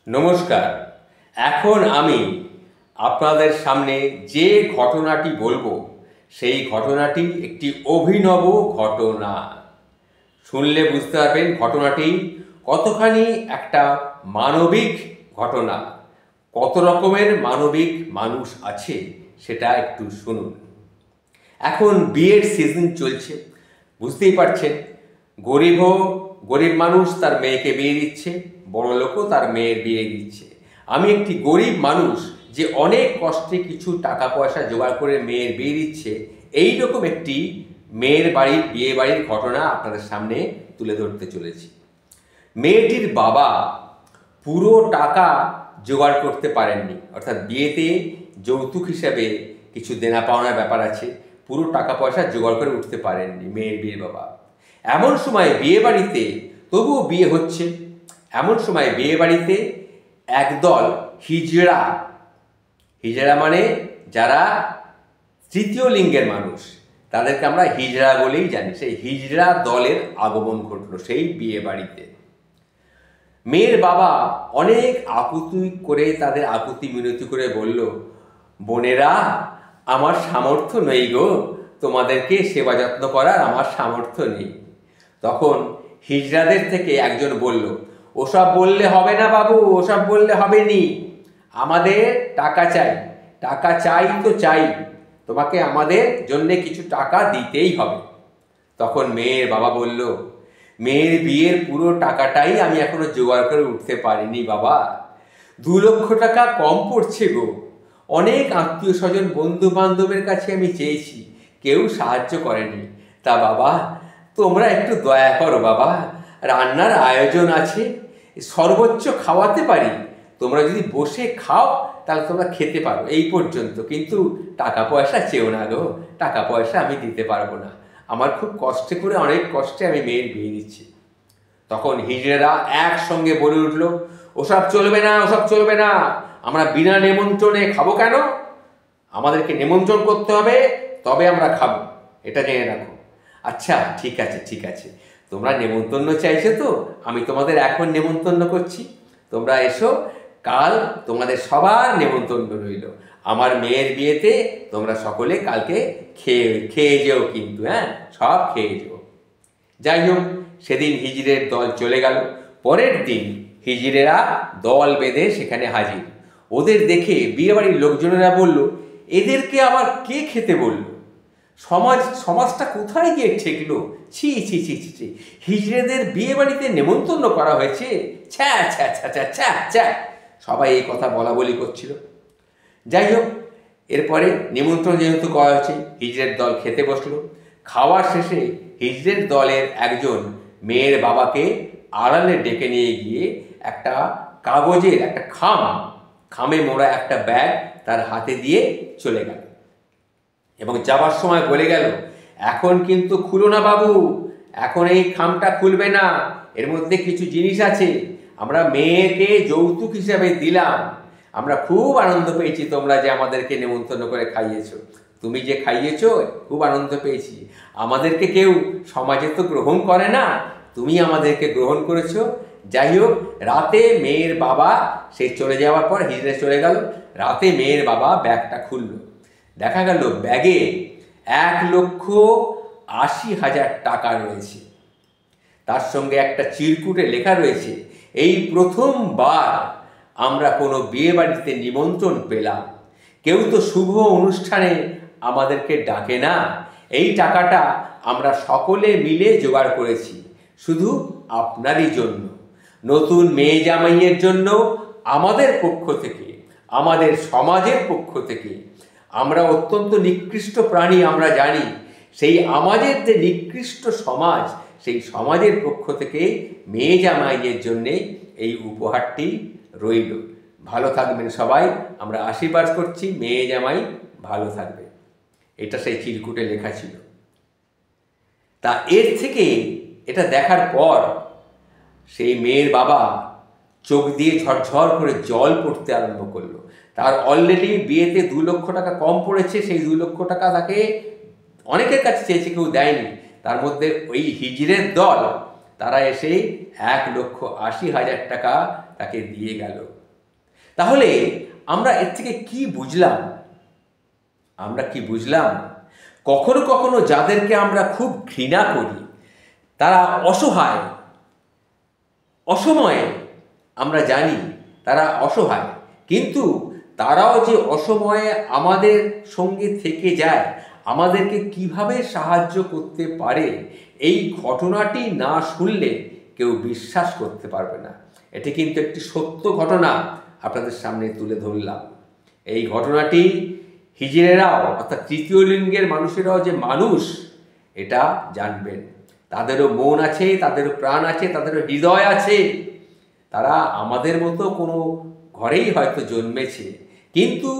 নমস্কার। এখন আমি আপনাদের সামনে যে ঘটনাটি বলবো সেই ঘটনাটি একটি অভিনব ঘটনা। শুনলে বুঝতে পারবেন ঘটনাটি কতখানি একটা মানবিক ঘটনা, কত রকমের মানবিক মানুষ আছে সেটা একটু শুনুন। এখন বিয়ের সিজন চলছে, বুঝতেই পারছেন। গরিব মানুষ তার মেয়েকে বিয়ে দিচ্ছে, বড় লোকও তার মেয়ের বিয়ে দিচ্ছে। আমি একটি গরিব মানুষ যে অনেক কষ্টে কিছু টাকা পয়সা জোগাড় করে মেয়ের বিয়ে দিচ্ছে, এই রকম একটি বিয়ে বাড়ির ঘটনা আপনাদের সামনে তুলে ধরতে চলেছি। মেয়েটির বাবা পুরো টাকা জোগাড় করতে পারেননি, অর্থাৎ বিয়েতে যৌতুক হিসাবে কিছু দেনা পাওনার ব্যাপার আছে, পুরো টাকা পয়সা জোগাড় করে উঠতে পারেননি মেয়ের বিয়ের বাবা। এমন সময় বিয়ে বাড়িতে, তবুও বিয়ে হচ্ছে, এমন সময় বিয়ে বাড়িতে একদল হিজড়া মানে যারা তৃতীয় লিঙ্গের মানুষ, তাদেরকে আমরা হিজড়া বলেই জানি, সেই হিজড়া দলের আগমন ঘটল সেই বিয়ে বাড়িতে। মেয়ের বাবা অনেক আকুতি করে, তাদের আকুতি মিনতি করে বলল, বোনেরা, আমার সামর্থ্য নেই গো, তোমাদেরকে সেবা যত্ন করার আমার সামর্থ্য নেই। তখন হিজড়াদের থেকে একজন বলল, ওসব বললে হবে না বাবু, ওসব বললে হবে নি, আমাদের টাকা চাই, টাকা চাই তো চাই, তোমাকে আমাদের জন্যে কিছু টাকা দিতেই হবে। তখন মেয়ের বাবা বলল, মেয়ের বিয়ের পুরো টাকাটাই আমি এখনো জোগাড় করে উঠতে পারিনি বাবা, 2 লক্ষ টাকা কম পড়ছে গো। অনেক আত্মীয় স্বজন বন্ধু বান্ধবের কাছে আমি চেয়েছি, কেউ সাহায্য করেনি। তা বাবা, তোমরা একটু দয়া করো বাবা, রান্নার আয়োজন আছে, সর্বোচ্চ খাওয়াতে পারি, তোমরা যদি বসে খাও তাহলে তোমরা খেতে পারো, এই পর্যন্ত, কিন্তু টাকা পয়সা চেও না গো, টাকা পয়সা আমি দিতে পারবো না, আমার খুব কষ্টে করে, অনেক কষ্টে আমি মেয়ের বিয়ে দিচ্ছি। তখন হিজড়েরা একসঙ্গে বলে উঠল, ওসব চলবে না, ওসব চলবে না, আমরা বিনা নেমন্ত্রণে খাবো কেন? আমাদেরকে নেমন্ত্রণ করতে হবে, তবে আমরা খাবো, এটা জেনে রাখো। আচ্ছা, ঠিক আছে ঠিক আছে, তোমরা নেমন্তন্ন চাইছো তো, আমি তোমাদের এখন নেমন্তন্ন করছি, তোমরা এসো, কাল তোমাদের সবার নেমন্তন্ন রইল, আমার মেয়ের বিয়েতে তোমরা সকলে কালকে খেয়ে যেও, কিন্তু হ্যাঁ, সব খেয়ে যেও। যাই হোক, সেদিন হিজড়ের দল চলে গেল। পরের দিন হিজড়েরা দল বেঁধে সেখানে হাজির। ওদের দেখে বিয়েবাড়ির লোকজনেরা বলল, এদেরকে আবার কে খেতে বলল? সমাজটা কোথায় গিয়ে ঠেকলো? ছি ছি ছি ছি ছি, হিজড়েদের বিয়ে বাড়িতে নেমন্তন্ন করা হয়েছে, ছ্যা ছ্যা ছ্যা ছ্যা ছ্যা ছ্যা, সবাই এই কথা বলা বলি করছিল। যাই হোক, এরপরে নিমন্ত্রণ যেহেতু করা হয়েছে, হিজড়ের দল খেতে বসলো। খাওয়ার শেষে হিজড়ের দলের একজন মেয়ের বাবাকে আড়ালে ডেকে নিয়ে গিয়ে একটা কাগজের একটা খামে মোড়া একটা ব্যাগ তার হাতে দিয়ে চলে গেল, এবং যাবার সময় বলে গেল, এখন কিন্তু খুলো না বাবু, এখন এই খামটা খুলবে না, এর মধ্যে কিছু জিনিস আছে, আমরা মেয়েকে যৌতুক হিসাবে দিলাম, আমরা খুব আনন্দ পেয়েছি তোমরা যে আমাদেরকে নেমন্তন্ন করে খাইয়েছো, তুমি যে খাইয়েছো খুব আনন্দ পেয়েছি, আমাদেরকে কেউ সমাজে তো গ্রহণ করে না, তুমি আমাদেরকে গ্রহণ করেছো। যাই হোক, রাতে মেয়ের বাবা, সে চলে যাওয়ার পর হিজড়ে চলে গেল, রাতে মেয়ের বাবা ব্যাগটা খুলল, দেখা গেল ব্যাগে 1,80,000 টাকা রয়েছে। তার সঙ্গে একটা চিরকুটে লেখা রয়েছে, এই প্রথমবার আমরা কোনো বিয়ে বাড়িতে নিমন্ত্রণ পেলাম, কেউ তো শুভ অনুষ্ঠানে আমাদেরকে ডাকে না, এই টাকাটা আমরা সকলে মিলে জোগাড় করেছি শুধু আপনারই জন্য, নতুন মেয়ে জামাইয়ের জন্য, আমাদের পক্ষ থেকে, আমাদের সমাজের পক্ষ থেকে। আমরা অত্যন্ত নিকৃষ্ট প্রাণী, আমরা জানি, সেই আমাদের যে নিকৃষ্ট সমাজ, সেই সমাজের পক্ষ থেকে মেয়ে জামাইয়ের জন্যে এই উপহারটি রইল। ভালো থাকবেন সবাই, আমরা আশীর্বাদ করছি, মেয়ে জামাই ভালো থাকবে, এটা সেই চিরকুটে লেখা ছিল। তা এর থেকে এটা দেখার পর সেই মেয়ের বাবা চোখ দিয়ে ঝরঝর করে জল পড়তে আরম্ভ করলো। তার অলরেডি বিয়েতে 2 লক্ষ টাকা কম পড়েছে, সেই 2 লক্ষ টাকা তাকে অনেকের কাছে চেয়েছে, কেউ দেয়নি। তার মধ্যে ওই হিজড়ের দল, তারা এসে 1,80,000 টাকা তাকে দিয়ে গেল। তাহলে আমরা এর থেকে কি বুঝলাম? আমরা কি বুঝলাম? কখনো কখনো যাদেরকে আমরা খুব ঘৃণা করি, তারা অসহায়, অসময়ে আমরা জানি তারা অসহায়, কিন্তু তারাও যে অসময়ে আমাদের সঙ্গে থেকে যায়, আমাদেরকে কিভাবে সাহায্য করতে পারে, এই ঘটনাটি না শুনলে কেউ বিশ্বাস করতে পারবে না। এটি কিন্তু একটি সত্য ঘটনা আপনাদের সামনে তুলে ধরলাম। এই ঘটনাটি হিজড়েরাও, অর্থাৎ তৃতীয় লিঙ্গের মানুষেরাও যে মানুষ, এটা জানবেন। তাদেরও মন আছে, তাদেরও প্রাণ আছে, তাদেরও হৃদয় আছে। তারা আমাদের মতো কোনো ঘরেই হয়তো জন্মেছে, কিন্তু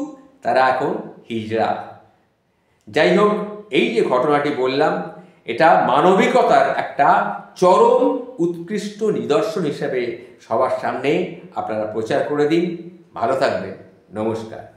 তারা এখন হিজড়া। যাই হোক, এই যে ঘটনাটি বললাম, এটা মানবিকতার একটা চরম উৎকৃষ্ট নিদর্শন হিসেবে সবার সামনে আপনারা প্রচার করে দিন। ভালো থাকবেন। নমস্কার।